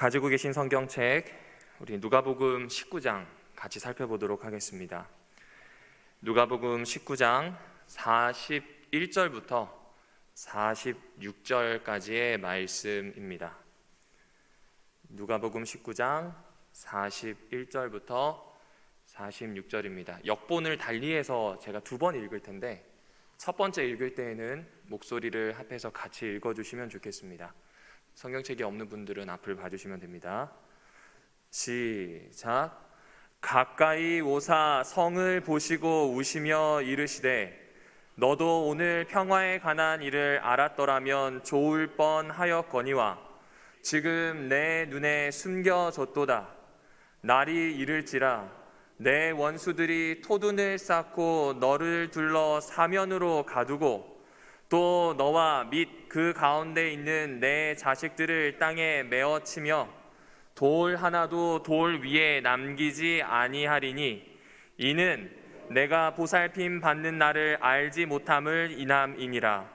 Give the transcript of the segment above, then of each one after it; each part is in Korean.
가지고 계신 성경책 우리 누가복음 19장 같이 살펴보도록 하겠습니다. 누가복음 19장 41절부터 46절까지의 말씀입니다. 누가복음 19장 41절부터 46절입니다. 역본을 달리해서 제가 두 번 읽을 텐데 첫 번째 읽을 때에는 목소리를 합해서 같이 읽어주시면 좋겠습니다. 성경책이 없는 분들은 앞을 봐주시면 됩니다. 시작. 가까이 오사 성을 보시고 우시며 이르시되 너도 오늘 평화에 관한 일을 알았더라면 좋을 뻔하였거니와 지금 내 눈에 숨겨졌도다. 날이 이를지라 내 원수들이 토둔을 쌓고 너를 둘러 사면으로 가두고 또 너와 및 그 가운데 있는 내 자식들을 땅에 메어치며 돌 하나도 돌 위에 남기지 아니하리니 이는 내가 보살핌 받는 날을 알지 못함을 인함이니라.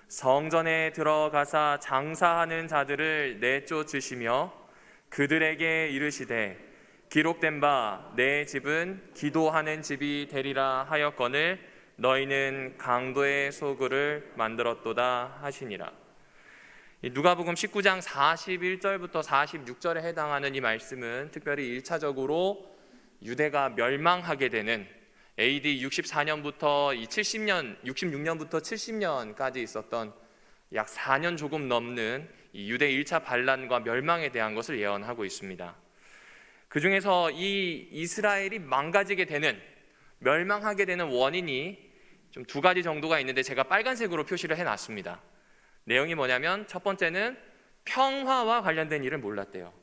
성전에 들어가사 장사하는 자들을 내쫓으시며 그들에게 이르시되 기록된 바 내 집은 기도하는 집이 되리라 하였거늘 너희는 강도의 소굴을 만들었도다 하시니라. 누가복음 19장 41절부터 46절에 해당하는 이 말씀은 특별히 1차적으로 유대가 멸망하게 되는 AD 64년부터 66년부터 70년까지 있었던 약 4년 조금 넘는 이 유대 1차 반란과 멸망에 대한 것을 예언하고 있습니다. 그 중에서 이 이스라엘이 망가지게 되는, 멸망하게 되는 원인이 좀 두 가지 정도가 있는데 제가 빨간색으로 표시를 해놨습니다. 내용이 뭐냐면 첫 번째는 평화와 관련된 일을 몰랐대요.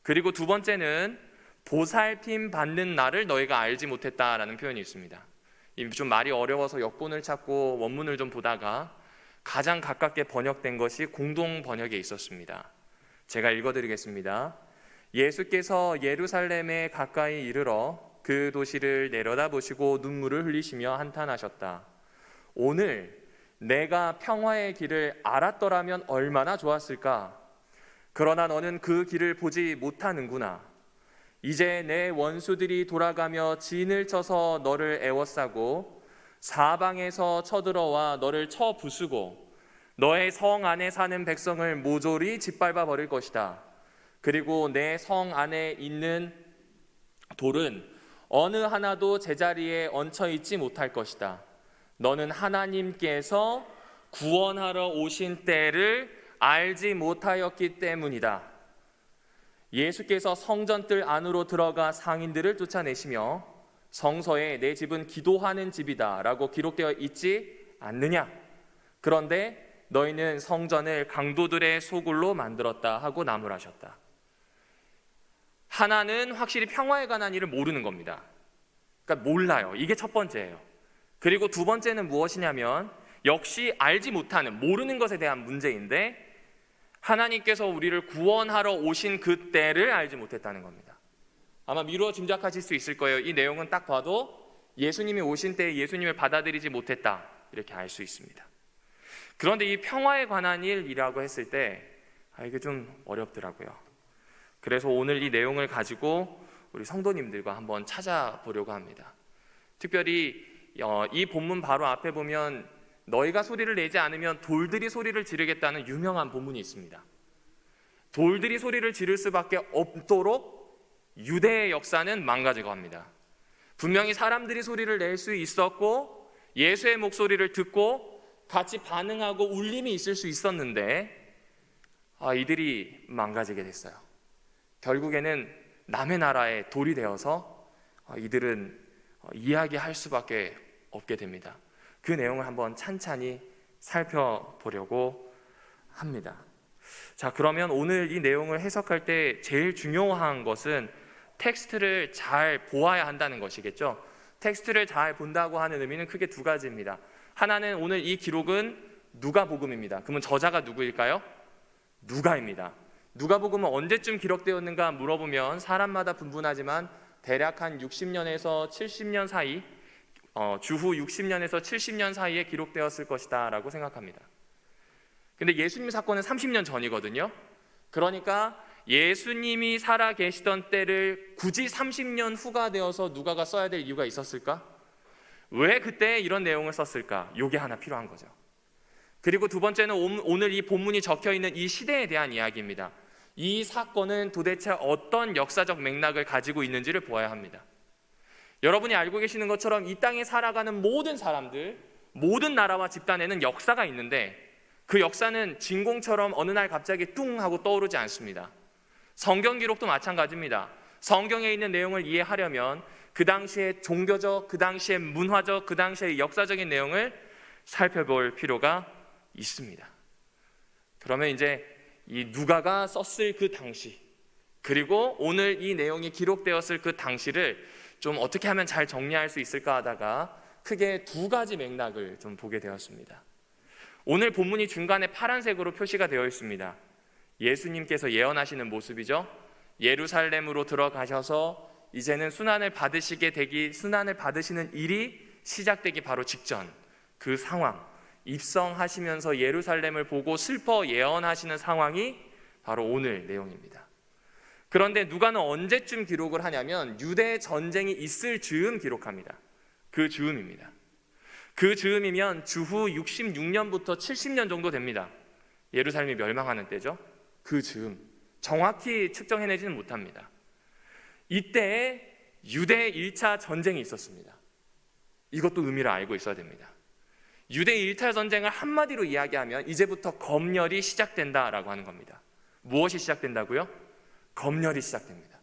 그리고 두 번째는 보살핌 받는 날을 너희가 알지 못했다라는 표현이 있습니다. 좀 말이 어려워서 역본을 찾고 원문을 좀 보다가 가장 가깝게 번역된 것이 공동 번역에 있었습니다. 제가 읽어드리겠습니다. 예수께서 예루살렘에 가까이 이르러 그 도시를 내려다보시고 눈물을 흘리시며 한탄하셨다. 오늘 내가 평화의 길을 알았더라면 얼마나 좋았을까. 그러나 너는 그 길을 보지 못하는구나. 이제 내 원수들이 돌아가며 진을 쳐서 너를 애워싸고 사방에서 쳐들어와 너를 쳐 부수고 너의 성 안에 사는 백성을 모조리 짓밟아 버릴 것이다. 그리고 내 성 안에 있는 돌은 어느 하나도 제자리에 얹혀 있지 못할 것이다. 너는 하나님께서 구원하러 오신 때를 알지 못하였기 때문이다. 예수께서 성전뜰 안으로 들어가 상인들을 쫓아내시며 성서에 내 집은 기도하는 집이다 라고 기록되어 있지 않느냐? 그런데 너희는 성전을 강도들의 소굴로 만들었다 하고 나무라셨다. 하나는 확실히 평화에 관한 일을 모르는 겁니다. 그러니까 몰라요. 이게 첫 번째예요. 그리고 두 번째는 무엇이냐면 역시 알지 못하는, 모르는 것에 대한 문제인데 하나님께서 우리를 구원하러 오신 그 때를 알지 못했다는 겁니다. 아마 미루어 짐작하실 수 있을 거예요. 이 내용은 딱 봐도 예수님이 오신 때에 예수님을 받아들이지 못했다 이렇게 알 수 있습니다. 그런데 이 평화에 관한 일이라고 했을 때 이게 좀 어렵더라고요. 그래서 오늘 이 내용을 가지고 우리 성도님들과 한번 찾아보려고 합니다. 특별히 이 본문 바로 앞에 보면 너희가 소리를 내지 않으면 돌들이 소리를 지르겠다는 유명한 본문이 있습니다. 돌들이 소리를 지를 수밖에 없도록 유대의 역사는 망가져 갑니다. 분명히 사람들이 소리를 낼 수 있었고 예수의 목소리를 듣고 같이 반응하고 울림이 있을 수 있었는데 이들이 망가지게 됐어요. 결국에는 남의 나라의 돌이 되어서 이들은 이야기할 수밖에 없게 됩니다. 그 내용을 한번 찬찬히 살펴보려고 합니다. 자, 그러면 오늘 이 내용을 해석할 때 제일 중요한 것은 텍스트를 잘 보아야 한다는 것이겠죠. 텍스트를 잘 본다고 하는 의미는 크게 두 가지입니다. 하나는 오늘 이 기록은 누가복음입니다. 그러면 저자가 누구일까요? 누가입니다. 누가복음은 언제쯤 기록되었는가 물어보면 사람마다 분분하지만 대략 한 60년에서 70년 사이, 주후 60년에서 70년 사이에 기록되었을 것이다 라고 생각합니다. 근데 예수님 사건은 30년 전이거든요. 그러니까 예수님이 살아 계시던 때를 굳이 30년 후가 되어서 누가가 써야 될 이유가 있었을까? 왜 그때 이런 내용을 썼을까? 요게 하나 필요한 거죠. 그리고 두 번째는 오늘 이 본문이 적혀있는 이 시대에 대한 이야기입니다. 이 사건은 도대체 어떤 역사적 맥락을 가지고 있는지를 보아야 합니다. 여러분이 알고 계시는 것처럼 이 땅에 살아가는 모든 사람들, 모든 나라와 집단에는 역사가 있는데 그 역사는 진공처럼 어느 날 갑자기 뚱 하고 떠오르지 않습니다. 성경 기록도 마찬가지입니다. 성경에 있는 내용을 이해하려면 그 당시의 종교적, 그 당시의 문화적, 그 당시의 역사적인 내용을 살펴볼 필요가 있습니다. 그러면 이제 이 누가가 썼을 그 당시, 그리고 오늘 이 내용이 기록되었을 그 당시를 좀 어떻게 하면 잘 정리할 수 있을까 하다가 크게 두 가지 맥락을 좀 보게 되었습니다. 오늘 본문이 중간에 파란색으로 표시가 되어 있습니다. 예수님께서 예언하시는 모습이죠. 예루살렘으로 들어가셔서 이제는 순환을 받으시는 일이 시작되기 바로 직전, 그 상황, 입성하시면서 예루살렘을 보고 슬퍼 예언하시는 상황이 바로 오늘 내용입니다. 그런데 누가는 언제쯤 기록을 하냐면 유대 전쟁이 있을 즈음 기록합니다. 그 즈음입니다. 그 즈음이면 주후 66년부터 70년 정도 됩니다. 예루살렘이 멸망하는 때죠. 그 즈음, 정확히 측정해내지는 못합니다. 이때에 유대 1차 전쟁이 있었습니다. 이것도 의미를 알고 있어야 됩니다. 유대 1차 전쟁을 한마디로 이야기하면 이제부터 검열이 시작된다라고 하는 겁니다. 무엇이 시작된다고요? 검열이 시작됩니다.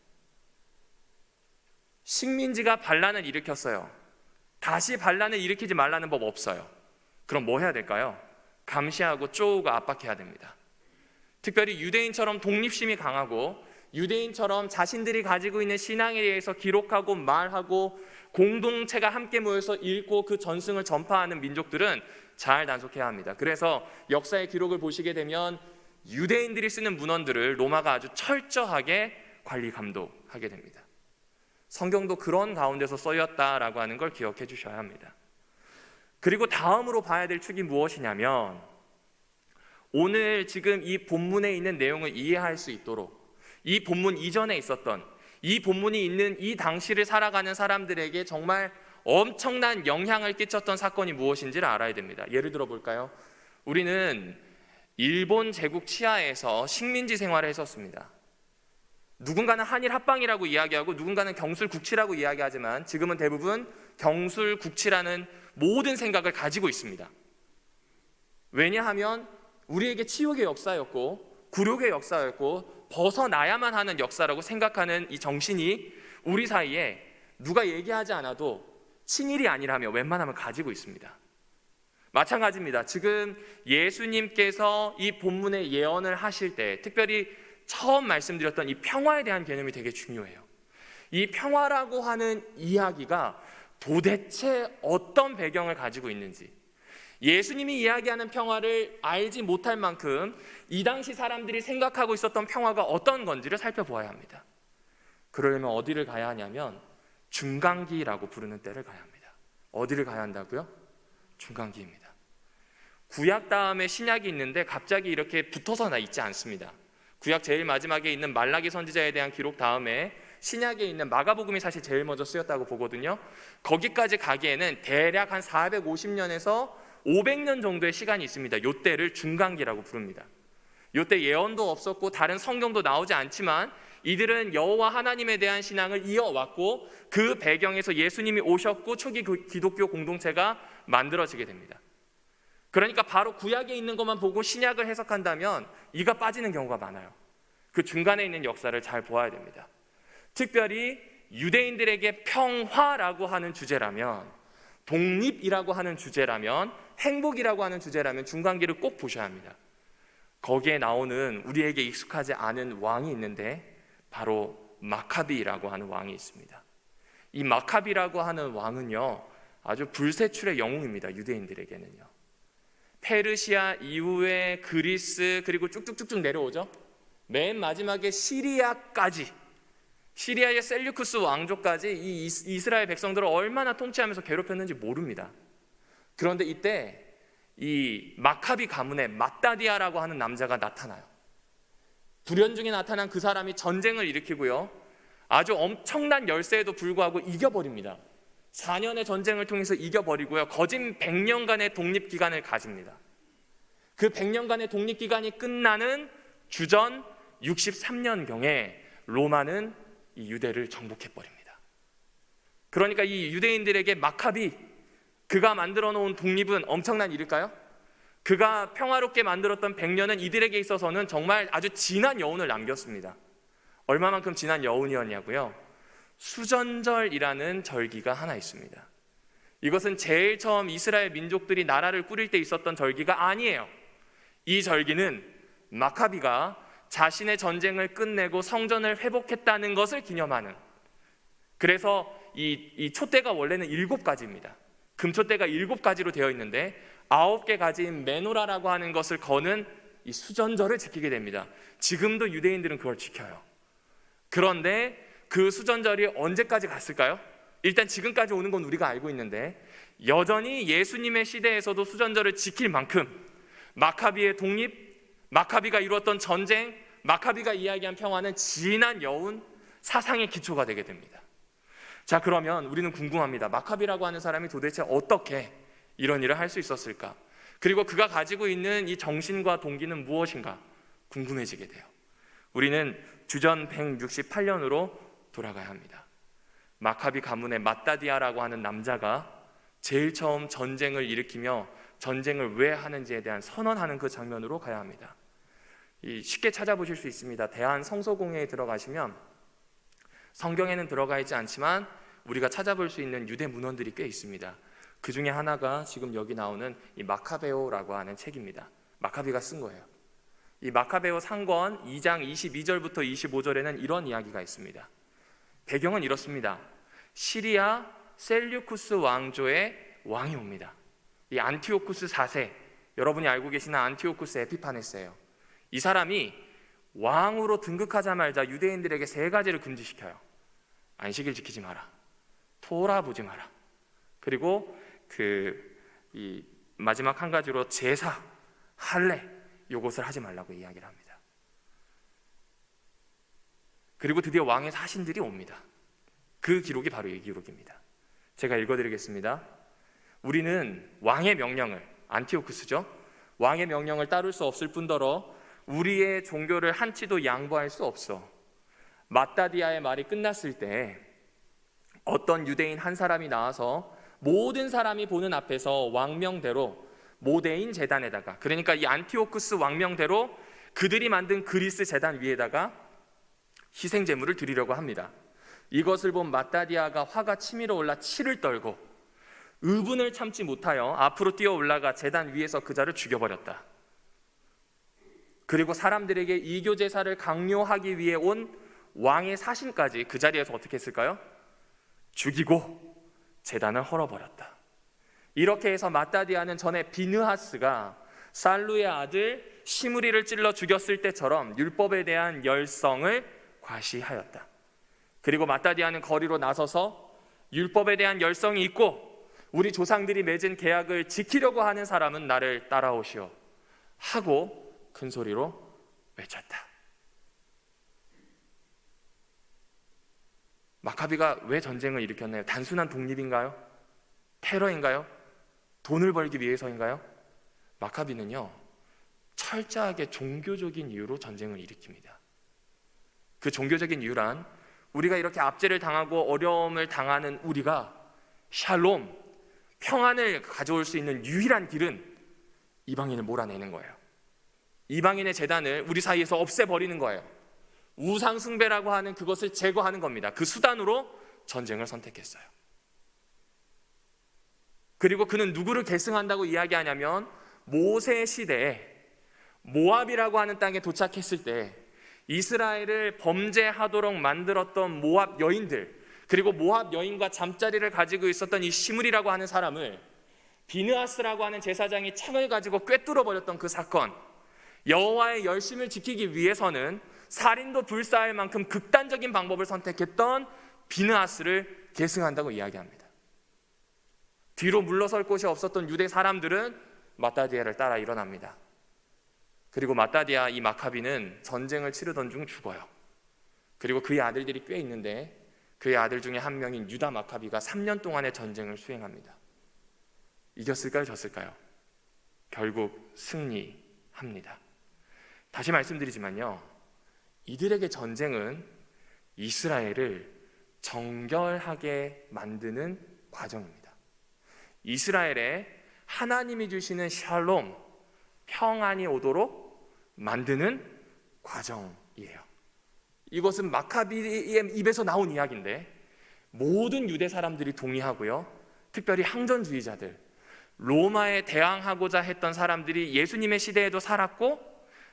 식민지가 반란을 일으켰어요. 다시 반란을 일으키지 말라는 법 없어요. 그럼 뭐 해야 될까요? 감시하고 쪼우고 압박해야 됩니다. 특별히 유대인처럼 독립심이 강하고 유대인처럼 자신들이 가지고 있는 신앙에 대해서 기록하고 말하고 공동체가 함께 모여서 읽고 그 전승을 전파하는 민족들은 잘 단속해야 합니다. 그래서 역사의 기록을 보시게 되면 유대인들이 쓰는 문헌들을 로마가 아주 철저하게 관리 감독하게 됩니다. 성경도 그런 가운데서 쓰였다라고 하는 걸 기억해 주셔야 합니다. 그리고 다음으로 봐야 될 축이 무엇이냐면 오늘 지금 이 본문에 있는 내용을 이해할 수 있도록 이 본문 이전에 있었던 이 본문이 있는 이 당시를 살아가는 사람들에게 정말 엄청난 영향을 끼쳤던 사건이 무엇인지를 알아야 됩니다. 예를 들어 볼까요? 우리는 일본 제국 치하에서 식민지 생활을 했었습니다. 누군가는 한일 합방이라고 이야기하고 누군가는 경술국치라고 이야기하지만 지금은 대부분 경술국치라는 모든 생각을 가지고 있습니다. 왜냐하면 우리에게 치욕의 역사였고 굴욕의 역사였고 벗어나야만 하는 역사라고 생각하는 이 정신이 우리 사이에 누가 얘기하지 않아도 친일이 아니라며 웬만하면 가지고 있습니다. 마찬가지입니다. 지금 예수님께서 이 본문의 예언을 하실 때 특별히 처음 말씀드렸던 이 평화에 대한 개념이 되게 중요해요. 이 평화라고 하는 이야기가 도대체 어떤 배경을 가지고 있는지 예수님이 이야기하는 평화를 알지 못할 만큼 이 당시 사람들이 생각하고 있었던 평화가 어떤 건지를 살펴보아야 합니다. 그러려면 어디를 가야 하냐면 중간기라고 부르는 때를 가야 합니다. 어디를 가야 한다고요? 중간기입니다. 구약 다음에 신약이 있는데 갑자기 이렇게 붙어서 있지 않습니다. 구약 제일 마지막에 있는 말라기 선지자에 대한 기록 다음에 신약에 있는 마가복음이 사실 제일 먼저 쓰였다고 보거든요. 거기까지 가기에는 대략 한 450년에서 500년 정도의 시간이 있습니다. 이때를 중간기라고 부릅니다. 이때 예언도 없었고 다른 성경도 나오지 않지만 이들은 여호와 하나님에 대한 신앙을 이어왔고 그 배경에서 예수님이 오셨고 초기 기독교 공동체가 만들어지게 됩니다. 그러니까 바로 구약에 있는 것만 보고 신약을 해석한다면 이가 빠지는 경우가 많아요. 그 중간에 있는 역사를 잘 보아야 됩니다. 특별히 유대인들에게 평화라고 하는 주제라면, 독립이라고 하는 주제라면, 행복이라고 하는 주제라면 중간기를 꼭 보셔야 합니다. 거기에 나오는 우리에게 익숙하지 않은 왕이 있는데 바로 마카비라고 하는 왕이 있습니다. 이 마카비라고 하는 왕은요 아주 불세출의 영웅입니다. 유대인들에게는요. 페르시아 이후에 그리스 그리고 쭉쭉쭉쭉 내려오죠. 맨 마지막에 시리아까지, 시리아의 셀류쿠스 왕조까지 이 이스라엘 백성들을 얼마나 통치하면서 괴롭혔는지 모릅니다. 그런데 이때 이 마카비 가문의 맏다디아라고 하는 남자가 나타나요. 불현중에 나타난 그 사람이 전쟁을 일으키고요, 아주 엄청난 열세에도 불구하고 이겨버립니다. 4년의 전쟁을 통해서 이겨버리고요, 거진 100년간의 독립기간을 가집니다. 그 100년간의 독립기간이 끝나는 주전 63년경에 로마는 이 유대를 정복해버립니다. 그러니까 이 유대인들에게 마카비, 그가 만들어 놓은 독립은 엄청난 일일까요? 그가 평화롭게 만들었던 100년은 이들에게 있어서는 정말 아주 진한 여운을 남겼습니다. 얼마만큼 진한 여운이었냐고요? 수전절이라는 절기가 하나 있습니다. 이것은 제일 처음 이스라엘 민족들이 나라를 꾸릴 때 있었던 절기가 아니에요. 이 절기는 마카비가 자신의 전쟁을 끝내고 성전을 회복했다는 것을 기념하는, 그래서 이 촛대가 원래는 7가지입니다. 금촛대가 7가지로 되어 있는데 9개 가지인 메노라라고 하는 것을 거는 이 수전절을 지키게 됩니다. 지금도 유대인들은 그걸 지켜요. 그런데 그 수전절이 언제까지 갔을까요? 일단 지금까지 오는 건 우리가 알고 있는데, 여전히 예수님의 시대에서도 수전절을 지킬 만큼 마카비의 독립, 마카비가 이루었던 전쟁, 마카비가 이야기한 평화는 진한 여운, 사상의 기초가 되게 됩니다. 자, 그러면 우리는 궁금합니다. 마카비라고 하는 사람이 도대체 어떻게 이런 일을 할 수 있었을까? 그리고 그가 가지고 있는 이 정신과 동기는 무엇인가 궁금해지게 돼요. 우리는 주전 168년으로 돌아가야 합니다. 마카비 가문의 맏다디아라고 하는 남자가 제일 처음 전쟁을 일으키며 전쟁을 왜 하는지에 대한 선언하는 그 장면으로 가야 합니다. 쉽게 찾아보실 수 있습니다. 대한성서공회에 들어가시면 성경에는 들어가 있지 않지만 우리가 찾아볼 수 있는 유대 문헌들이 꽤 있습니다. 그 중에 하나가 지금 여기 나오는 이 마카베오라고 하는 책입니다. 마카비가 쓴 거예요. 이 마카베오 상권 2장 22절부터 25절에는 이런 이야기가 있습니다. 배경은 이렇습니다. 시리아 셀류쿠스 왕조의 왕이 옵니다. 이 안티오쿠스 4세, 여러분이 알고 계시는 안티오쿠스 에피파네스예요. 이 사람이 왕으로 등극하자마자 유대인들에게 3가지를 금지시켜요. 안식일 지키지 마라, 토라 보지 마라, 그리고 이 마지막 한 가지로 제사, 할례, 요것을 하지 말라고 이야기를 합니다. 그리고 드디어 왕의 사신들이 옵니다. 그 기록이 바로 이 기록입니다. 제가 읽어드리겠습니다. 우리는 왕의 명령을, 안티오쿠스죠, 왕의 명령을 따를 수 없을 뿐더러 우리의 종교를 한치도 양보할 수 없어. 맏다디아의 말이 끝났을 때 어떤 유대인 한 사람이 나와서 모든 사람이 보는 앞에서 왕명대로 모데인 제단에다가, 그러니까 이 안티오쿠스 왕명대로 그들이 만든 그리스 제단 위에다가 희생 제물을 드리려고 합니다. 이것을 본 맏다디아가 화가 치밀어 올라 치를 떨고 의분을 참지 못하여 앞으로 뛰어 올라가 제단 위에서 그자를 죽여버렸다. 그리고 사람들에게 이교 제사를 강요하기 위해 온 왕의 사신까지 그 자리에서 어떻게 했을까요? 죽이고 제단을 헐어버렸다. 이렇게 해서 맏다디아는 전에 비느하스가 살루의 아들 시므리를 찔러 죽였을 때처럼 율법에 대한 열성을 과시하였다. 그리고 맏다디아는 거리로 나서서 율법에 대한 열성이 있고 우리 조상들이 맺은 계약을 지키려고 하는 사람은 나를 따라오시오 하고 큰 소리로 외쳤다. 마카비가 왜 전쟁을 일으켰나요? 단순한 독립인가요? 테러인가요? 돈을 벌기 위해서인가요? 마카비는요, 철저하게 종교적인 이유로 전쟁을 일으킵니다. 그 종교적인 이유란 우리가 이렇게 압제를 당하고 어려움을 당하는 우리가 샬롬, 평안을 가져올 수 있는 유일한 길은 이방인을 몰아내는 거예요. 이방인의 제단을 우리 사이에서 없애버리는 거예요. 우상숭배라고 하는 그것을 제거하는 겁니다. 그 수단으로 전쟁을 선택했어요. 그리고 그는 누구를 계승한다고 이야기하냐면 모세 시대에 모압이라고 하는 땅에 도착했을 때 이스라엘을 범죄하도록 만들었던 모압 여인들, 그리고 모압 여인과 잠자리를 가지고 있었던 이 시므리라고 하는 사람을 비느하스라고 하는 제사장이 창을 가지고 꿰뚫어 버렸던 그 사건, 여호와의 열심을 지키기 위해서는 살인도 불사할 만큼 극단적인 방법을 선택했던 비느하스를 계승한다고 이야기합니다. 뒤로 물러설 곳이 없었던 유대 사람들은 맏다디아를 따라 일어납니다. 그리고 마따디아 이 마카비는 전쟁을 치르던 중 죽어요. 그리고 그의 아들들이 꽤 있는데 그의 아들 중에 한 명인 유다 마카비가 3년 동안의 전쟁을 수행합니다. 이겼을까요? 졌을까요? 결국 승리합니다. 다시 말씀드리지만요, 이들에게 전쟁은 이스라엘을 정결하게 만드는 과정입니다. 이스라엘에 하나님이 주시는 샬롬, 평안이 오도록 만드는 과정이에요. 이것은 마카비의 입에서 나온 이야기인데 모든 유대 사람들이 동의하고요, 특별히 항전주의자들, 로마에 대항하고자 했던 사람들이 예수님의 시대에도 살았고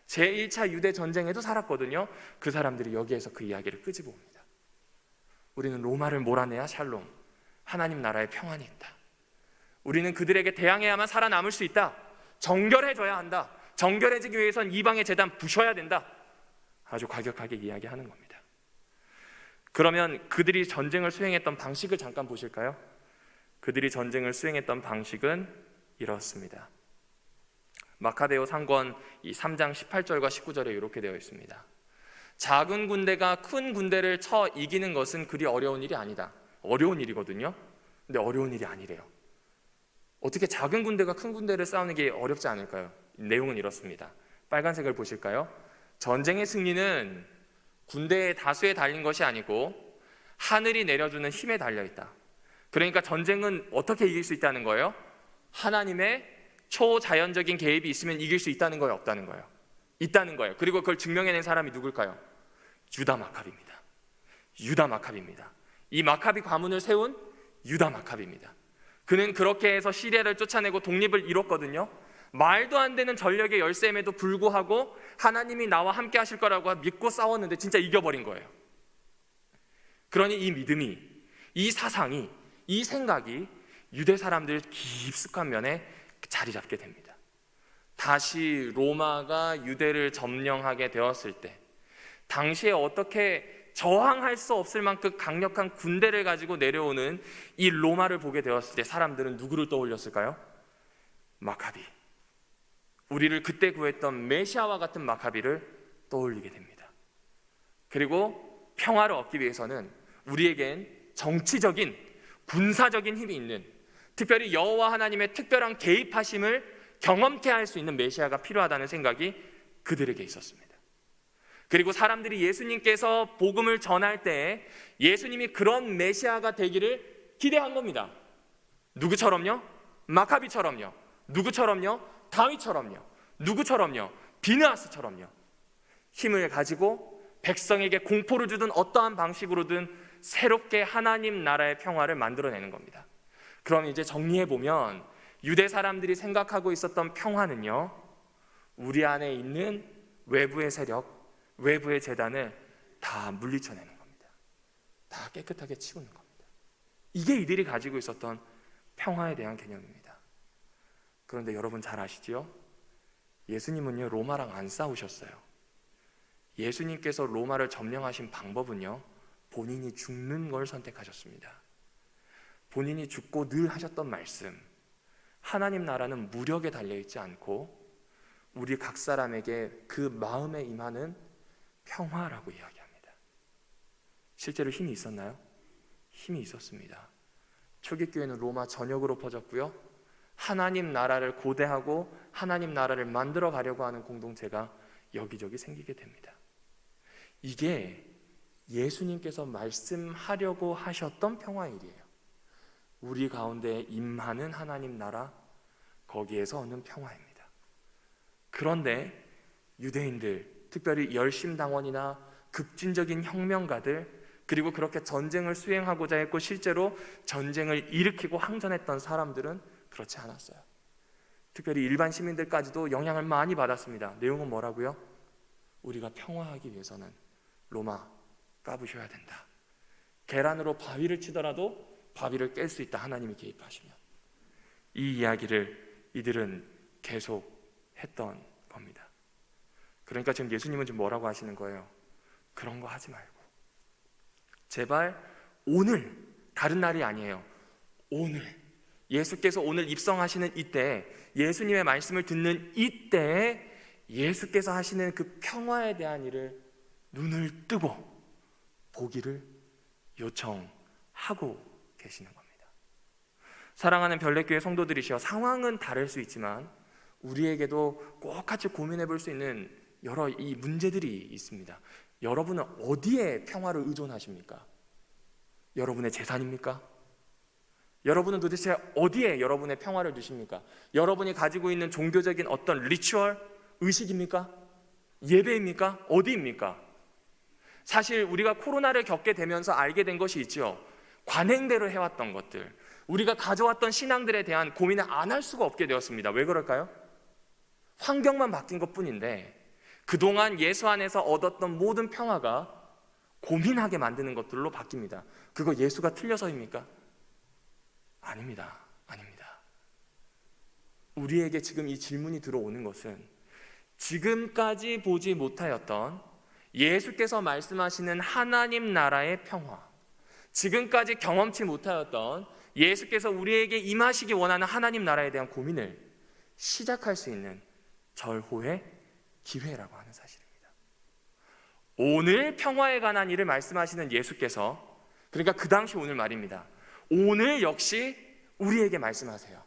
제1차 유대 전쟁에도 살았거든요. 그 사람들이 여기에서 그 이야기를 끄집어옵니다. 우리는 로마를 몰아내야 샬롬, 하나님 나라의 평안이 있다. 우리는 그들에게 대항해야만 살아남을 수 있다. 정결해져야 한다. 정결해지기 위해선 이방의 제단 부셔야 된다. 아주 과격하게 이야기하는 겁니다. 그러면 그들이 전쟁을 수행했던 방식을 잠깐 보실까요? 그들이 전쟁을 수행했던 방식은 이렇습니다. 마카베오 상권 이 3장 18절과 19절에 이렇게 되어 있습니다. 작은 군대가 큰 군대를 쳐 이기는 것은 그리 어려운 일이 아니다. 어려운 일이거든요. 근데 어려운 일이 아니래요. 어떻게 작은 군대가 큰 군대를 싸우는 게 어렵지 않을까요? 내용은 이렇습니다. 빨간색을 보실까요? 전쟁의 승리는 군대의 다수에 달린 것이 아니고 하늘이 내려주는 힘에 달려있다. 그러니까 전쟁은 어떻게 이길 수 있다는 거예요? 하나님의 초자연적인 개입이 있으면 이길 수 있다는 거예요? 없다는 거예요? 있다는 거예요. 그리고 그걸 증명해낸 사람이 누굴까요? 유다 마카비입니다. 유다 마카비입니다. 이 마카비 가문을 세운 유다 마카비입니다. 그는 그렇게 해서 시리아를 쫓아내고 독립을 이뤘거든요. 말도 안 되는 전력의 열셈에도 불구하고 하나님이 나와 함께 하실 거라고 믿고 싸웠는데 진짜 이겨버린 거예요. 그러니 이 믿음이, 이 사상이, 이 생각이 유대 사람들 깊숙한 면에 자리 잡게 됩니다. 다시 로마가 유대를 점령하게 되었을 때 당시에 어떻게 저항할 수 없을 만큼 강력한 군대를 가지고 내려오는 이 로마를 보게 되었을 때 사람들은 누구를 떠올렸을까요? 마카비, 우리를 그때 구했던 메시아와 같은 마카비를 떠올리게 됩니다. 그리고 평화를 얻기 위해서는 우리에겐 정치적인, 군사적인 힘이 있는, 특별히 여호와 하나님의 특별한 개입하심을 경험케 할 수 있는 메시아가 필요하다는 생각이 그들에게 있었습니다. 그리고 사람들이 예수님께서 복음을 전할 때 예수님이 그런 메시아가 되기를 기대한 겁니다. 누구처럼요? 마카비처럼요. 누구처럼요? 다윗처럼요. 누구처럼요? 비느하스처럼요. 힘을 가지고 백성에게 공포를 주든 어떠한 방식으로든 새롭게 하나님 나라의 평화를 만들어내는 겁니다. 그럼 이제 정리해보면 유대 사람들이 생각하고 있었던 평화는요, 우리 안에 있는 외부의 세력, 외부의 재단을 다 물리쳐내는 겁니다. 다 깨끗하게 치우는 겁니다. 이게 이들이 가지고 있었던 평화에 대한 개념입니다. 그런데 여러분 잘 아시죠? 예수님은요, 로마랑 안 싸우셨어요. 예수님께서 로마를 점령하신 방법은요, 본인이 죽는 걸 선택하셨습니다. 본인이 죽고 늘 하셨던 말씀, 하나님 나라는 무력에 달려있지 않고 우리 각 사람에게 그 마음에 임하는 평화라고 이야기합니다. 실제로 힘이 있었나요? 힘이 있었습니다. 초기교회는 로마 전역으로 퍼졌고요, 하나님 나라를 고대하고 하나님 나라를 만들어 가려고 하는 공동체가 여기저기 생기게 됩니다. 이게 예수님께서 말씀하려고 하셨던 평화의 일이에요. 우리 가운데 임하는 하나님 나라, 거기에서 얻는 평화입니다. 그런데 유대인들, 특별히 열심당원이나 급진적인 혁명가들, 그리고 그렇게 전쟁을 수행하고자 했고 실제로 전쟁을 일으키고 항전했던 사람들은 그렇지 않았어요. 특별히 일반 시민들까지도 영향을 많이 받았습니다. 내용은 뭐라고요? 우리가 평화하기 위해서는 로마 까부셔야 된다. 계란으로 바위를 치더라도 바위를 깰 수 있다. 하나님이 개입하시면. 이 이야기를 이들은 계속 했던 겁니다. 그러니까 지금 예수님은 지금 뭐라고 하시는 거예요? 그런 거 하지 말고 제발 오늘, 다른 날이 아니에요. 오늘 예수께서 오늘 입성하시는 이때, 예수님의 말씀을 듣는 이때에 예수께서 하시는 그 평화에 대한 일을 눈을 뜨고 보기를 요청하고 계시는 겁니다. 사랑하는 별내교회 성도들이시여, 상황은 다를 수 있지만 우리에게도 꼭 같이 고민해 볼 수 있는 여러 이 문제들이 있습니다. 여러분은 어디에 평화를 의존하십니까? 여러분의 재산입니까? 여러분은 도대체 어디에 여러분의 평화를 두십니까? 여러분이 가지고 있는 종교적인 어떤 리추얼, 의식입니까? 예배입니까? 어디입니까? 사실 우리가 코로나를 겪게 되면서 알게 된 것이 있죠. 관행대로 해왔던 것들, 우리가 가져왔던 신앙들에 대한 고민을 안 할 수가 없게 되었습니다. 왜 그럴까요? 환경만 바뀐 것뿐인데 그동안 예수 안에서 얻었던 모든 평화가 고민하게 만드는 것들로 바뀝니다. 그거 예수가 틀려서입니까? 아닙니다. 아닙니다. 우리에게 지금 이 질문이 들어오는 것은 지금까지 보지 못하였던 예수께서 말씀하시는 하나님 나라의 평화, 지금까지 경험치 못하였던 예수께서 우리에게 임하시기 원하는 하나님 나라에 대한 고민을 시작할 수 있는 절호의 기회라고 하는 사실입니다. 오늘 평화에 관한 일을 말씀하시는 예수께서, 그러니까 그 당시 오늘 말입니다, 오늘 역시 우리에게 말씀하세요.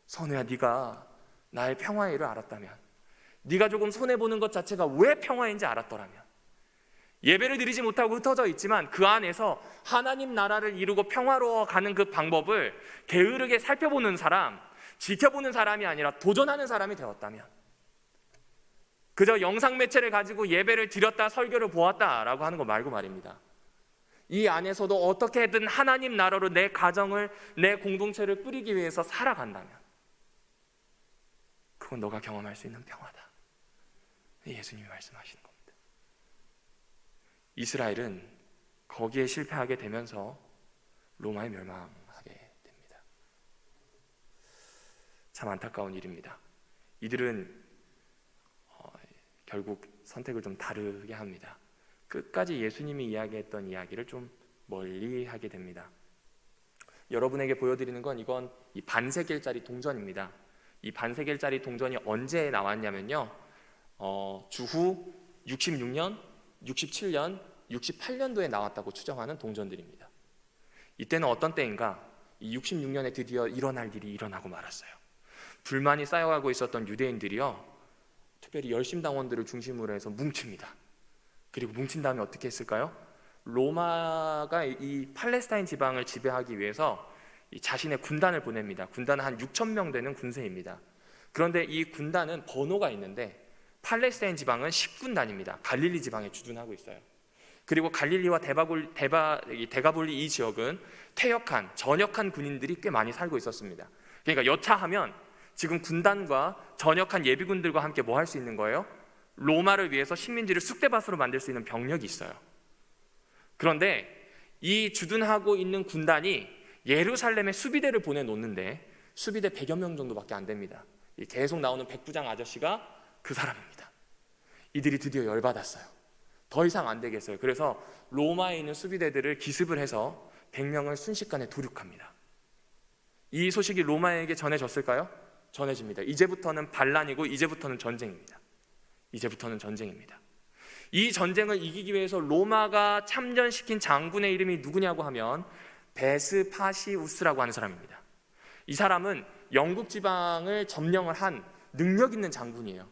선우야, 네가 나의 평화의 일을 알았다면, 네가 조금 손해보는 것 자체가 왜 평화인지 알았더라면, 예배를 드리지 못하고 흩어져 있지만 그 안에서 하나님 나라를 이루고 평화로워가는 그 방법을 게으르게 살펴보는 사람, 지켜보는 사람이 아니라 도전하는 사람이 되었다면, 그저 영상 매체를 가지고 예배를 드렸다, 설교를 보았다라고 하는 거 말고 말입니다, 이 안에서도 어떻게든 하나님 나라로 내 가정을, 내 공동체를 꾸리기 위해서 살아간다면 그건 너가 경험할 수 있는 평화다. 예수님이 말씀하시는 겁니다. 이스라엘은 거기에 실패하게 되면서 로마에 멸망하게 됩니다. 참 안타까운 일입니다. 이들은 결국 선택을 좀 다르게 합니다. 끝까지 예수님이 이야기했던 이야기를 좀 멀리 하게 됩니다. 여러분에게 보여드리는 건 이건 이 반세겔짜리 동전입니다. 이 반세겔짜리 동전이 언제 나왔냐면요, 주후 66년, 67년, 68년도에 나왔다고 추정하는 동전들입니다. 이때는 어떤 때인가? 이 66년에 드디어 일어날 일이 일어나고 말았어요. 불만이 쌓여가고 있었던 유대인들이요, 특별히 열심당원들을 중심으로 해서 뭉칩니다. 그리고 뭉친 다음에 어떻게 했을까요? 로마가 이 팔레스타인 지방을 지배하기 위해서 이 자신의 군단을 보냅니다. 군단은 한 6,000명 되는 군세입니다. 그런데 이 군단은 번호가 있는데 팔레스타인 지방은 10군단입니다. 갈릴리 지방에 주둔하고 있어요. 그리고 갈릴리와 데가볼리 이 지역은 퇴역한, 전역한 군인들이 꽤 많이 살고 있었습니다. 그러니까 여차하면 지금 군단과 전역한 예비군들과 함께 뭐 할 수 있는 거예요? 로마를 위해서 식민지를 쑥대밭으로 만들 수 있는 병력이 있어요. 그런데 이 주둔하고 있는 군단이 예루살렘에 수비대를 보내놓는데 수비대 100여 명 정도밖에 안 됩니다. 계속 나오는 백부장 아저씨가 그 사람입니다. 이들이 드디어 열받았어요. 더 이상 안 되겠어요. 그래서 로마에 있는 수비대들을 기습을 해서 100명을 순식간에 도륙합니다. 이 소식이 로마에게 전해졌을까요? 전해집니다. 이제부터는 반란이고 이제부터는 전쟁입니다. 이제부터는 전쟁입니다. 이 전쟁을 이기기 위해서 로마가 참전시킨 장군의 이름이 누구냐고 하면 베스파시우스라고 하는 사람입니다. 이 사람은 영국 지방을 점령을 한 능력 있는 장군이에요.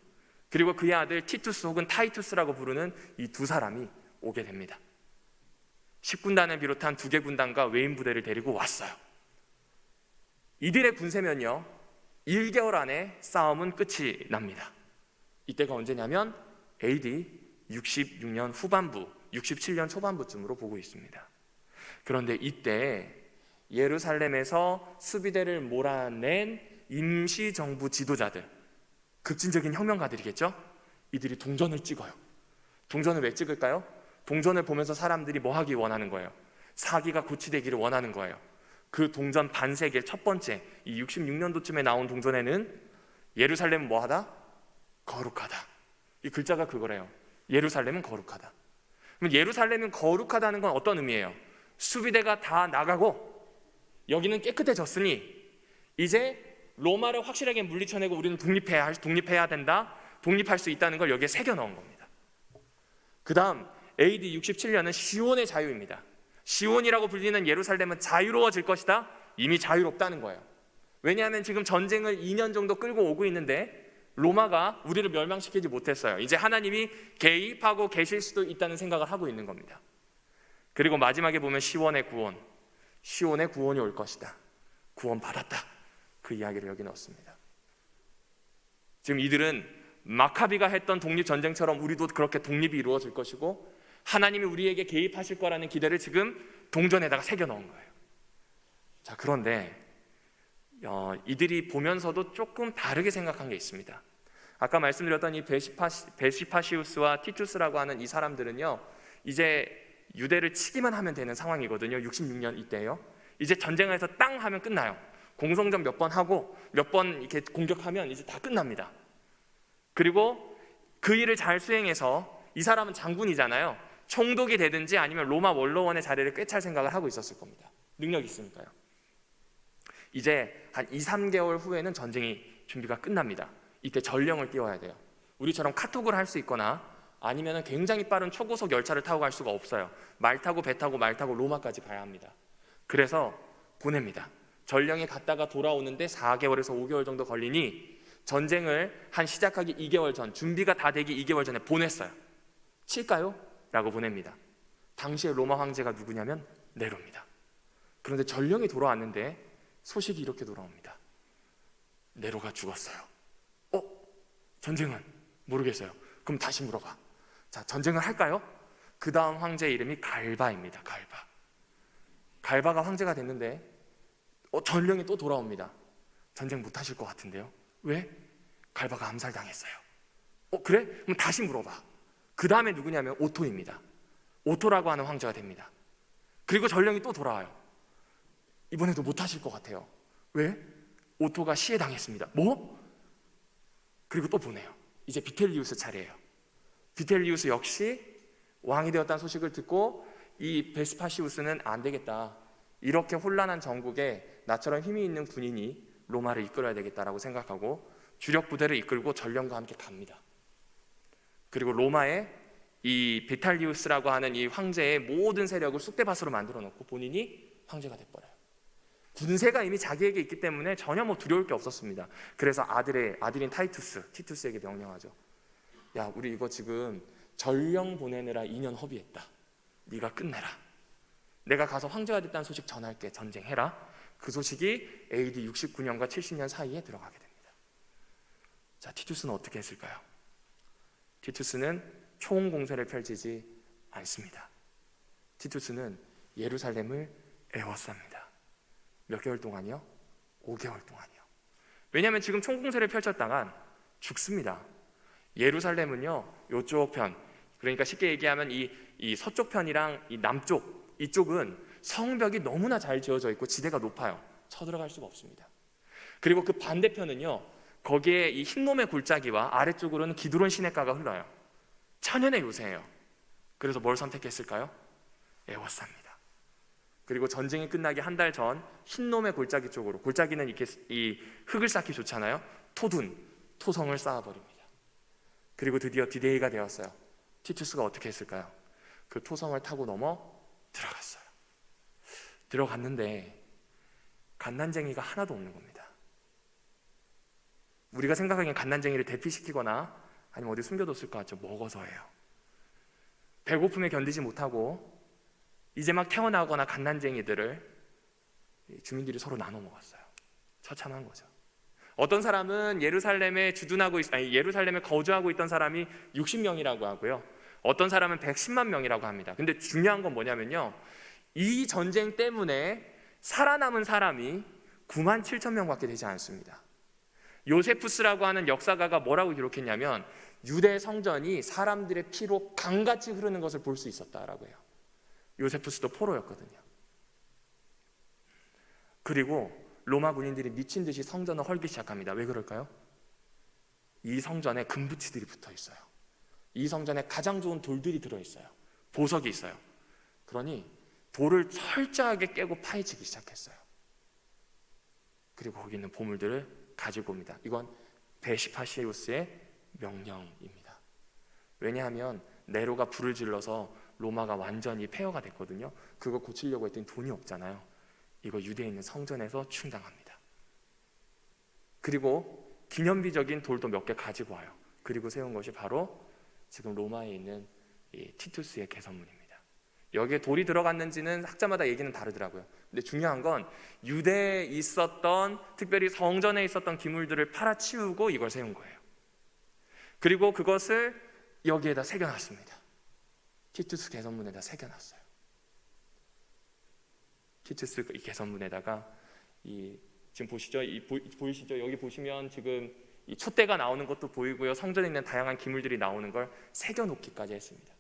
그리고 그의 아들 티투스 혹은 타이투스라고 부르는 이 두 사람이 오게 됩니다. 10군단을 비롯한 2개 군단과 외인 부대를 데리고 왔어요. 이들의 군세면요, 1개월 안에 싸움은 끝이 납니다. 이때가 언제냐면 AD 66년 후반부, 67년 초반부쯤으로 보고 있습니다. 그런데 이때 예루살렘에서 수비대를 몰아낸 임시정부 지도자들, 급진적인 혁명가들이겠죠? 이들이 동전을 찍어요. 동전을 왜 찍을까요? 동전을 보면서 사람들이 뭐 하기 원하는 거예요? 사기가 고치되기를 원하는 거예요. 그 동전 반세겔 첫 번째, 이 66년도쯤에 나온 동전에는 예루살렘은 뭐 하다? 거룩하다. 이 글자가 그거래요. 예루살렘은 거룩하다. 그럼 예루살렘은 거룩하다는 건 어떤 의미예요? 수비대가 다 나가고 여기는 깨끗해졌으니 이제 로마를 확실하게 물리쳐내고 우리는 독립해야 된다. 독립할 수 있다는 걸 여기에 새겨 넣은 겁니다. 그 다음 AD 67년은 시온의 자유입니다. 시온이라고 불리는 예루살렘은 자유로워질 것이다. 이미 자유롭다는 거예요. 왜냐하면 지금 전쟁을 2년 정도 끌고 오고 있는데 로마가 우리를 멸망시키지 못했어요. 이제 하나님이 개입하고 계실 수도 있다는 생각을 하고 있는 겁니다. 그리고 마지막에 보면 시온의 구원이 올 것이다. 구원 받았다. 그 이야기를 여기 넣었습니다. 지금 이들은 마카비가 했던 독립전쟁처럼 우리도 그렇게 독립이 이루어질 것이고 하나님이 우리에게 개입하실 거라는 기대를 지금 동전에다가 새겨 넣은 거예요. 자, 그런데 이들이 보면서도 조금 다르게 생각한 게 있습니다. 아까 말씀드렸던 이 베시파시우스와 티투스라고 하는 이 사람들은요, 이제 유대를 치기만 하면 되는 상황이거든요. 66년 이때요. 이제 전쟁에서 땅 하면 끝나요. 공성전 몇 번 하고 몇 번 이렇게 공격하면 이제 다 끝납니다. 그리고 그 일을 잘 수행해서 이 사람은 장군이잖아요. 총독이 되든지 아니면 로마 원로원의 자리를 꿰찰 생각을 하고 있었을 겁니다. 능력이 있으니까요. 이제 한 2, 3개월 후에는 전쟁이 준비가 끝납니다. 이때 전령을 띄워야 돼요. 우리처럼 카톡을 할 수 있거나 아니면 굉장히 빠른 초고속 열차를 타고 갈 수가 없어요. 말 타고 배 타고 말 타고 로마까지 가야 합니다. 그래서 보냅니다. 전령이 갔다가 돌아오는데 4개월에서 5개월 정도 걸리니 전쟁을 한 시작하기 2개월 전, 준비가 다 되기 2개월 전에 보냈어요. 칠까요? 라고 보냅니다. 당시에 로마 황제가 누구냐면 네로입니다. 그런데 전령이 돌아왔는데 소식이 이렇게 돌아옵니다. 네로가 죽었어요. 전쟁은? 모르겠어요. 그럼 다시 물어봐. 자, 전쟁을 할까요? 그 다음 황제의 이름이 갈바입니다. 갈바가 황제가 됐는데 전령이 또 돌아옵니다. 전쟁 못하실 것 같은데요. 왜? 갈바가 암살당했어요. 그래? 그럼 다시 물어봐. 그 다음에 누구냐면 오토입니다. 오토라고 하는 황제가 됩니다. 그리고 전령이 또 돌아와요. 이번에도 못하실 것 같아요. 왜? 오토가 시해당했습니다. 뭐? 그리고 또 보내요. 이제 비텔리우스 차례예요. 비텔리우스 역시 왕이 되었다는 소식을 듣고 이 베스파시우스는 안 되겠다. 이렇게 혼란한 전국에 나처럼 힘이 있는 군인이 로마를 이끌어야 되겠다라고 생각하고 주력 부대를 이끌고 전령과 함께 갑니다. 그리고 로마에 이 비탈리우스라고 하는 이 황제의 모든 세력을 쑥대밭으로 만들어 놓고 본인이 황제가 돼버려요. 군세가 이미 자기에게 있기 때문에 전혀 두려울 게 없었습니다. 그래서 아들인 티투스에게 명령하죠. 야, 우리 이거 지금 전령 보내느라 2년 허비했다. 네가 끝내라. 내가 가서 황제가 됐다는 소식 전할게. 전쟁해라. 그 소식이 AD 69년과 70년 사이에 들어가게 됩니다. 자, 티투스는 어떻게 했을까요? 티투스는 총공세를 펼치지 않습니다. 티투스는 예루살렘을 에워쌉니다. 몇 개월 동안이요? 5개월 동안이요. 왜냐하면 지금 총공세를 펼쳤다간 죽습니다. 예루살렘은요, 이쪽 편, 그러니까 쉽게 얘기하면 이 서쪽 편이랑 이 남쪽, 이쪽은 성벽이 너무나 잘 지어져 있고 지대가 높아요. 쳐들어갈 수가 없습니다. 그리고 그 반대편은요, 거기에 이 흰놈의 골짜기와 아래쪽으로는 기드론 시냇가가 흘러요. 천연의 요새예요. 그래서 뭘 선택했을까요? 에워쌉니다. 그리고 전쟁이 끝나기 한 달 전 흰놈의 골짜기 쪽으로, 골짜기는 이렇게 이 흙을 쌓기 좋잖아요. 토성을 쌓아버립니다. 그리고 드디어 디데이가 되었어요. 티투스가 어떻게 했을까요? 그 토성을 타고 넘어 들어갔어요. 들어갔는데 갓난쟁이가 하나도 없는 겁니다. 우리가 생각하기엔 갓난쟁이를 대피시키거나 아니면 어디 숨겨뒀을 것 같죠. 먹어서예요. 배고픔에 견디지 못하고 이제 막 태어나거나 갓난쟁이들을 주민들이 서로 나눠 먹었어요. 처참한 거죠. 어떤 사람은 예루살렘에 예루살렘에 거주하고 있던 사람이 60명이라고 하고요. 어떤 사람은 110만 명이라고 합니다. 근데 중요한 건 뭐냐면요, 이 전쟁 때문에 살아남은 사람이 9만 7천 명밖에 되지 않습니다. 요세푸스라고 하는 역사가가 뭐라고 기록했냐면 유대 성전이 사람들의 피로 강같이 흐르는 것을 볼 수 있었다라고 해요. 요세푸스도 포로였거든요. 그리고 로마 군인들이 미친 듯이 성전을 헐기 시작합니다. 왜 그럴까요? 이 성전에 금붙이들이 붙어 있어요. 이 성전에 가장 좋은 돌들이 들어있어요. 보석이 있어요. 그러니 돌을 철저하게 깨고 파헤치기 시작했어요. 그리고 거기 있는 보물들을 가지고 옵니다. 이건 베시파시우스의 명령입니다. 왜냐하면 네로가 불을 질러서 로마가 완전히 폐허가 됐거든요. 그거 고치려고 했더니 돈이 없잖아요. 이거 유대에 있는 성전에서 충당합니다. 그리고 기념비적인 돌도 몇 개 가지고 와요. 그리고 세운 것이 바로 지금 로마에 있는 이 티투스의 개선문입니다. 여기에 돌이 들어갔는지는 학자마다 얘기는 다르더라고요. 근데 중요한 건 유대에 있었던, 특별히 성전에 있었던 기물들을 팔아치우고 이걸 세운 거예요. 그리고 그것을 여기에다 새겨놨습니다. 티투스 개선문에다 새겨놨어요. 티투스 이 개선문에다가 지금 보시죠? 보이시죠? 여기 보시면 지금 이 촛대가 나오는 것도 보이고요. 성전에 있는 다양한 기물들이 나오는 걸 새겨놓기까지 했습니다.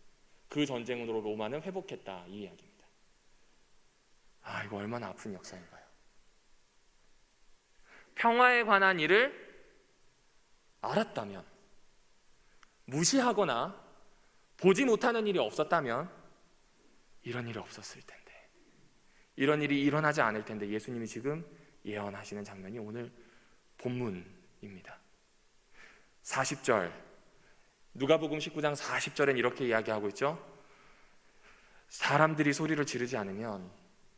그 전쟁으로 로마는 회복했다, 이 이야기입니다. 이거 얼마나 아픈 역사인가요? 평화에 관한 일을 알았다면, 무시하거나 보지 못하는 일이 없었다면 이런 일이 없었을 텐데, 이런 일이 일어나지 않을 텐데 예수님이 지금 예언하시는 장면이 오늘 본문입니다. 40절, 누가복음 19장 40절엔 이렇게 이야기하고 있죠. 사람들이 소리를 지르지 않으면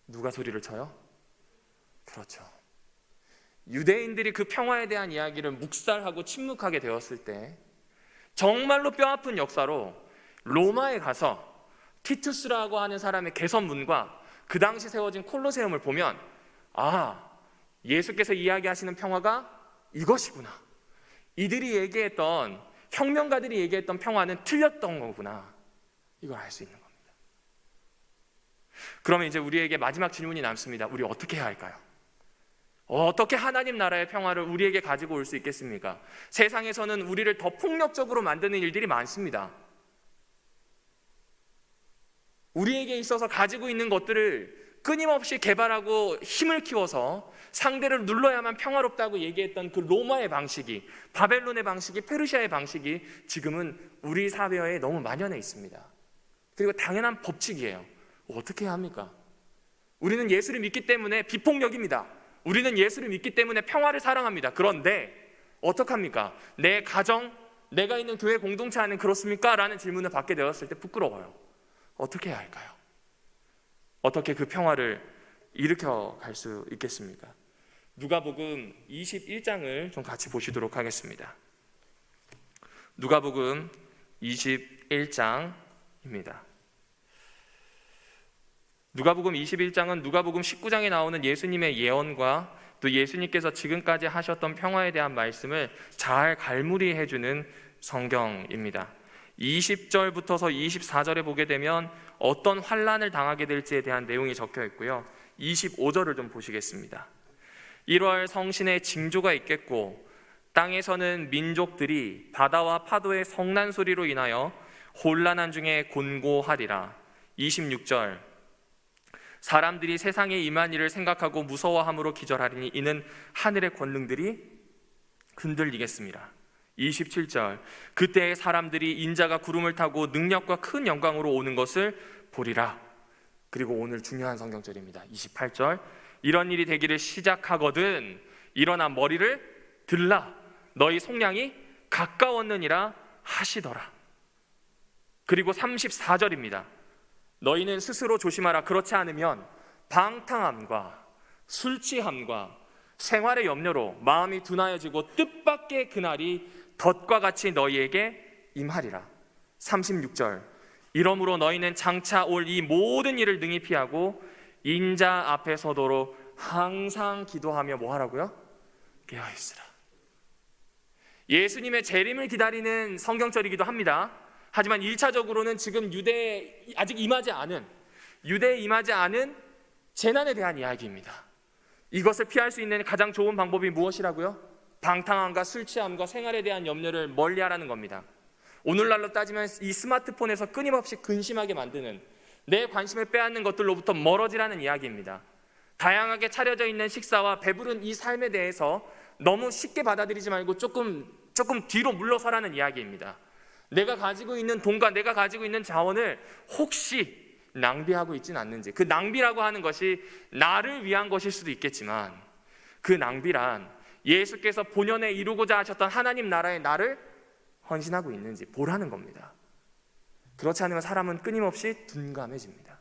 누가 소리를 쳐요? 그렇죠. 유대인들이 그 평화에 대한 이야기를 묵살하고 침묵하게 되었을 때 정말로 뼈아픈 역사로 로마에 가서 티투스라고 하는 사람의 개선문과 그 당시 세워진 콜로세움을 보면 예수께서 이야기하시는 평화가 이것이구나, 이들이 얘기했던, 혁명가들이 얘기했던 평화는 틀렸던 거구나, 이걸 알 수 있는 겁니다. 그러면 이제 우리에게 마지막 질문이 남습니다. 우리 어떻게 해야 할까요? 어떻게 하나님 나라의 평화를 우리에게 가지고 올 수 있겠습니까? 세상에서는 우리를 더 폭력적으로 만드는 일들이 많습니다. 우리에게 있어서 가지고 있는 것들을 끊임없이 개발하고 힘을 키워서 상대를 눌러야만 평화롭다고 얘기했던 그 로마의 방식이, 바벨론의 방식이, 페르시아의 방식이 지금은 우리 사회에 너무 만연해 있습니다. 그리고 당연한 법칙이에요. 어떻게 해야 합니까? 우리는 예수를 믿기 때문에 비폭력입니다. 우리는 예수를 믿기 때문에 평화를 사랑합니다. 그런데 어떡합니까? 내 가정, 내가 있는 교회 공동체 안은 그렇습니까? 라는 질문을 받게 되었을 때 부끄러워요. 어떻게 해야 할까요? 어떻게 그 평화를 일으켜 갈 수 있겠습니까? 누가복음 21장을 좀 같이 보시도록 하겠습니다. 누가복음 21장입니다. 누가복음 21장은 누가복음 19장에 나오는 예수님의 예언과 또 예수님께서 지금까지 하셨던 평화에 대한 말씀을 잘 갈무리해주는 성경입니다. 20절부터서 24절에 보게 되면 어떤 환난을 당하게 될지에 대한 내용이 적혀 있고요. 25절을 좀 보시겠습니다. 1월 성신의 징조가 있겠고 땅에서는 민족들이 바다와 파도의 성난 소리로 인하여 혼란한 중에 곤고하리라. 26절, 사람들이 세상에 임한 일을 생각하고 무서워함으로 기절하리니 이는 하늘의 권능들이 흔들리겠습니다. 27절, 그때 사람들이 인자가 구름을 타고 능력과 큰 영광으로 오는 것을 보리라. 그리고 오늘 중요한 성경절입니다. 28절, 이런 일이 되기를 시작하거든 일어나 머리를 들라, 너희 속량이 가까웠느니라 하시더라. 그리고 34절입니다. 너희는 스스로 조심하라. 그렇지 않으면 방탕함과 술 취함과 생활의 염려로 마음이 둔하여지고 뜻밖의 그날이 덫과 같이 너희에게 임하리라. 36절, 이러므로 너희는 장차 올 이 모든 일을 능히 피하고 인자 앞에 서도록 항상 기도하며 뭐 하라고요? 깨어있으라. 예수님의 재림을 기다리는 성경절이기도 합니다. 하지만 1차적으로는 지금 유대에 아직 임하지 않은 재난에 대한 이야기입니다. 이것을 피할 수 있는 가장 좋은 방법이 무엇이라고요? 방탕함과 술 취함과 생활에 대한 염려를 멀리하라는 겁니다. 오늘날로 따지면 이 스마트폰에서 끊임없이 근심하게 만드는, 내 관심을 빼앗는 것들로부터 멀어지라는 이야기입니다. 다양하게 차려져 있는 식사와 배부른 이 삶에 대해서 너무 쉽게 받아들이지 말고 조금 뒤로 물러서라는 이야기입니다. 내가 가지고 있는 돈과 내가 가지고 있는 자원을 혹시 낭비하고 있지는 않는지, 그 낭비라고 하는 것이 나를 위한 것일 수도 있겠지만 그 낭비란 예수께서 본연에 이루고자 하셨던 하나님 나라의 나를 헌신하고 있는지 보라는 겁니다. 그렇지 않으면 사람은 끊임없이 둔감해집니다.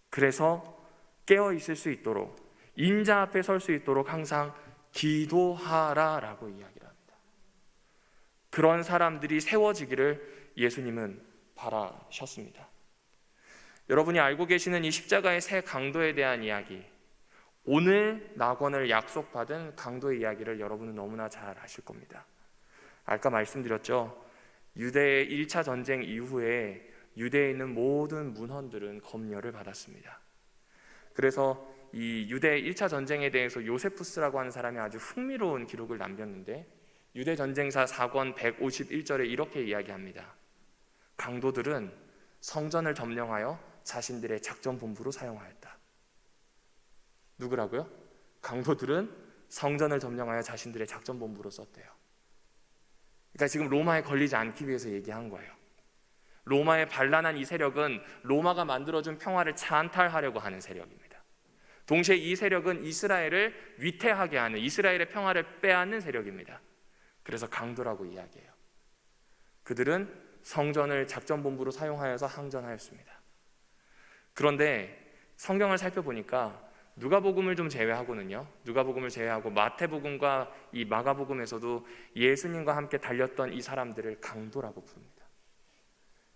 그래서 깨어 있을 수 있도록, 인자 앞에 설 수 있도록 항상 기도하라라고 이야기를 합니다. 그런 사람들이 세워지기를 예수님은 바라셨습니다. 여러분이 알고 계시는 이 십자가의 새 강도에 대한 이야기, 오늘 낙원을 약속받은 강도의 이야기를 여러분은 너무나 잘 아실 겁니다. 아까 말씀드렸죠. 유대의 1차 전쟁 이후에 유대에 있는 모든 문헌들은 검열을 받았습니다. 그래서 이 유대 1차 전쟁에 대해서 요세푸스라고 하는 사람이 아주 흥미로운 기록을 남겼는데, 유대 전쟁사 4권 151절에 이렇게 이야기합니다. 강도들은 성전을 점령하여 자신들의 작전 본부로 사용하였다. 누구라고요? 강도들은 성전을 점령하여 자신들의 작전 본부로 썼대요. 그러니까 지금 로마에 걸리지 않기 위해서 얘기한 거예요. 로마에 반란한 이 세력은 로마가 만들어준 평화를 찬탈하려고 하는 세력입니다. 동시에 이 세력은 이스라엘을 위태하게 하는, 이스라엘의 평화를 빼앗는 세력입니다. 그래서 강도라고 이야기해요. 그들은 성전을 작전본부로 사용하여서 항전하였습니다. 그런데 성경을 살펴보니까 누가복음을 좀 제외하고는요, 누가복음을 제외하고 마태복음과 이 마가복음에서도 예수님과 함께 달렸던 이 사람들을 강도라고 부릅니다.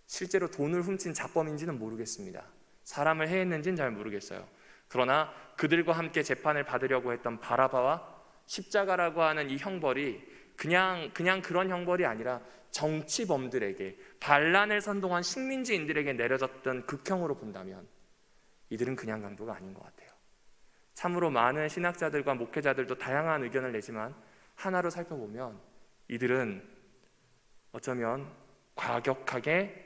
실제로 돈을 훔친 자범인지는 모르겠습니다. 사람을 해했는지는 잘 모르겠어요. 그러나 그들과 함께 재판을 받으려고 했던 바라바와 십자가라고 하는 이 형벌이 그냥 그런 형벌이 아니라 정치범들에게, 반란을 선동한 식민지인들에게 내려졌던 극형으로 본다면 이들은 그냥 강도가 아닌 것 같아요. 참으로 많은 신학자들과 목회자들도 다양한 의견을 내지만 하나로 살펴보면 이들은 어쩌면 과격하게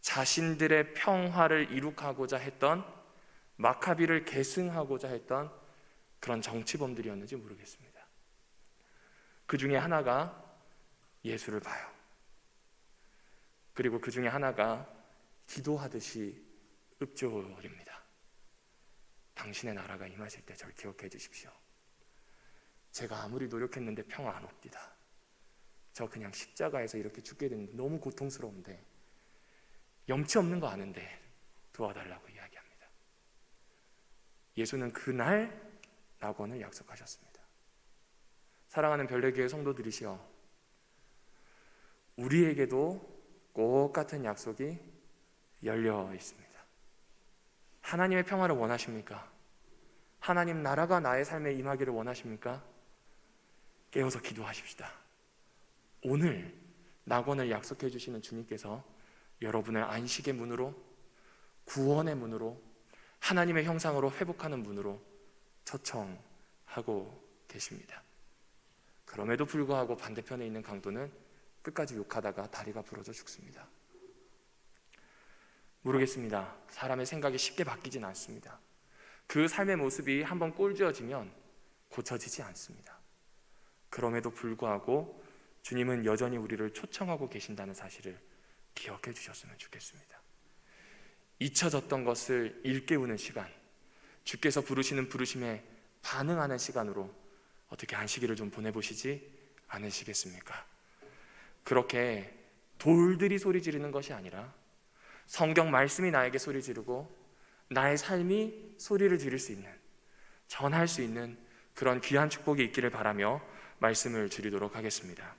자신들의 평화를 이룩하고자 했던, 마카비를 계승하고자 했던 그런 정치범들이었는지 모르겠습니다. 그 중에 하나가 예수를 봐요. 그리고 그 중에 하나가 기도하듯이 읊조립니다. 당신의 나라가 임하실 때 절 기억해 주십시오. 제가 아무리 노력했는데 평화 안 옵니다. 저 그냥 십자가에서 이렇게 죽게 됐는데 너무 고통스러운데, 염치 없는 거 아는데 도와달라고 이야기합니다. 예수는 그날 낙원을 약속하셨습니다. 사랑하는 별내교회 성도들이시여, 우리에게도 똑같은 약속이 열려 있습니다. 하나님의 평화를 원하십니까? 하나님 나라가 나의 삶에 임하기를 원하십니까? 깨어서 기도하십시다. 오늘 낙원을 약속해 주시는 주님께서 여러분을 안식의 문으로, 구원의 문으로, 하나님의 형상으로 회복하는 문으로 초청하고 계십니다. 그럼에도 불구하고 반대편에 있는 강도는 끝까지 욕하다가 다리가 부러져 죽습니다. 모르겠습니다. 사람의 생각이 쉽게 바뀌진 않습니다. 그 삶의 모습이 한번 꼴쥐어지면 고쳐지지 않습니다. 그럼에도 불구하고 주님은 여전히 우리를 초청하고 계신다는 사실을 기억해 주셨으면 좋겠습니다. 잊혀졌던 것을 일깨우는 시간, 주께서 부르시는 부르심에 반응하는 시간으로 어떻게 안식일을 좀 보내보시지 않으시겠습니까? 그렇게 돌들이 소리 지르는 것이 아니라 성경 말씀이 나에게 소리 지르고 나의 삶이 소리를 지를 수 있는, 전할 수 있는 그런 귀한 축복이 있기를 바라며 말씀을 드리도록 하겠습니다.